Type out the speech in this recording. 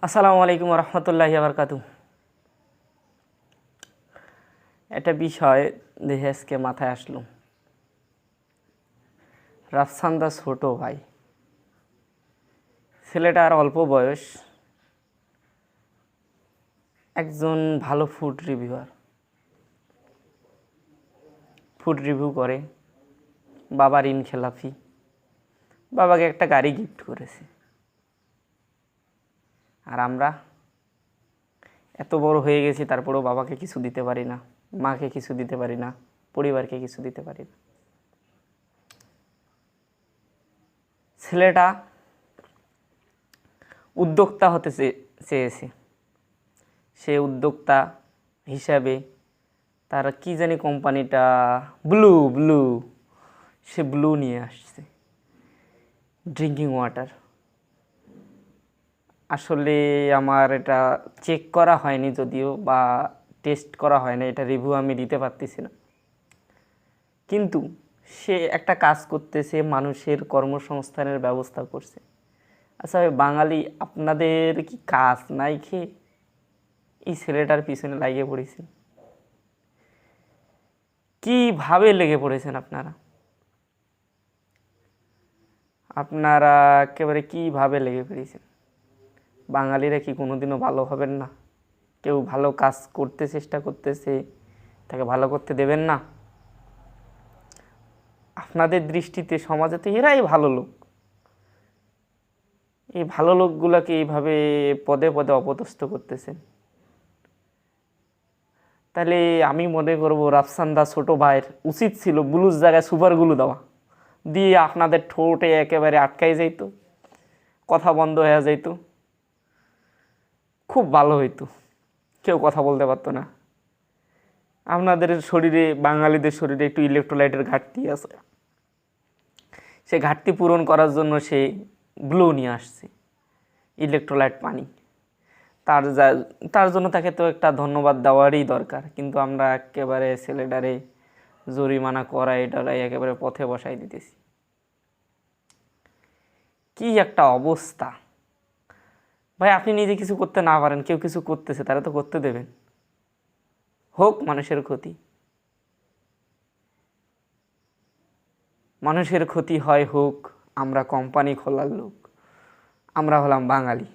আসসালামু আলাইকুম রহমতুল্লাহি বারকাতু। একটা বিষয় দেখে আজকে মাথায় আসলো। রাফসান দা ছোট ভাই, ছেলেটার অল্প বয়স, একজন ভালো ফুড রিভিউ করে। বাবার ঋণ খেলাফি, বাবাকে একটা গাড়ি গিফট করেছে। আর আমরা এত বড় হয়ে গেছি, তারপরেও বাবাকে কিছু দিতে পারি না, মাকে কিছু দিতে পারি না, পরিবারকে কিছু দিতে পারি না। ছেলেটা উদ্যোক্তা হতে চেয়েছে। সে উদ্যোক্তা হিসাবে তার কি জানি কোম্পানিটা ব্লু সে ব্লু নিয়ে আসছে, ড্রিঙ্কিং ওয়াটার। আসলে আমার এটা চেক করা হয়নি যদিও, বা টেস্ট করা হয়নি, এটা রিভিউ আমি দিতে পারতেছি না। কিন্তু সে একটা কাজ করতেছে, মানুষের কর্মসংস্থানের ব্যবস্থা করছে। আচ্ছা বাঙালি, আপনাদের কি কাজ নাই খেয়ে এই ছেলেটার পিছনে লাগিয়ে পড়েছেন? কিভাবে লেগে পড়েছেন আপনারা? আপনারা একেবারে কীভাবে লেগে পড়েছেন? বাঙালিরা কি কোনোদিনও ভালো হবেন না? কেউ ভালো কাজ করতে চেষ্টা করতেছে, তাকে ভালো করতে দেবেন না? আপনাদের দৃষ্টিতে সমাজে তো এরাই ভালো লোক। এই ভালো লোকগুলোকে এইভাবে পদে পদে অপদস্থ করতেছেন। তাহলে আমি মনে করবো রাফসান দা ছোট ভাইয়ের উচিত ছিল ব্লুর জায়গায় সুপারগুলো দেওয়া, দিয়ে আপনাদের ঠোঁটে একেবারে আটকাই যাইতো, কথা বন্ধ হয়ে যাইত, খুব ভালো হইতো, কেউ কথা বলতে পারতো না। আপনাদের শরীরে, বাঙালিদের শরীরে একটু ইলেকট্রোলাইটের ঘাটতি আছে, সে ঘাটতি পূরণ করার জন্য সে ব্লু নিয়ে আসছে, ইলেকট্রোলাইট পানি। তার জন্য তাকে তো একটা ধন্যবাদ দেওয়ারই দরকার। কিন্তু আমরা একেবারে ছেলেটারে জরিমানা করা এটারাই একেবারে পথে বসাই দিতেছি। কি একটা অবস্থা ভাই! আপনি নিজে কিছু করতে না পারেন, কেউ কিছু করতেছে, তারা তো করতে দেবেন। হোক মানুষের ক্ষতি, মানুষের ক্ষতি হয় হোক। আমরা কোম্পানি খোলার লোক, আমরা হলাম বাঙালি।